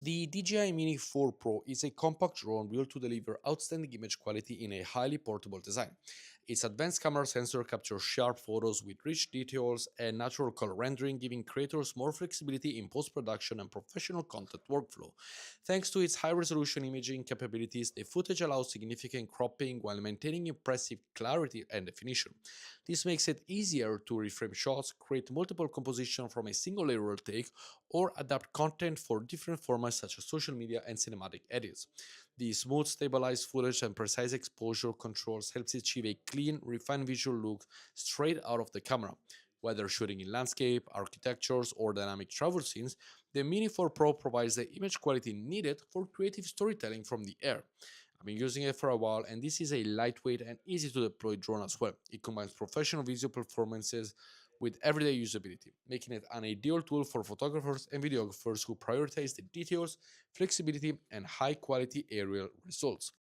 The DJI Mini 4 Pro is a compact drone built to deliver outstanding image quality in a highly portable design. Its advanced camera sensor captures sharp photos with rich details and natural color rendering, giving creators more flexibility in post production and professional content workflow. Thanks to its high resolution imaging capabilities, the footage allows significant cropping while maintaining impressive clarity and definition. This makes it easier to reframe shots, create multiple compositions from a single aerial take, or adapt content for different formats such as social media and cinematic edits. The smooth, stabilized footage and precise exposure controls helps achieve a clean, refined visual look straight out of the camera. Whether shooting in landscape, architectures, or dynamic travel scenes, the Mini 4 Pro provides the image quality needed for creative storytelling from the air. I've been using it for a while, and this is a lightweight and easy to deploy drone as well. It combines professional visual performances with everyday usability, making it an ideal tool for photographers and videographers who prioritize the details, flexibility, and high quality aerial results.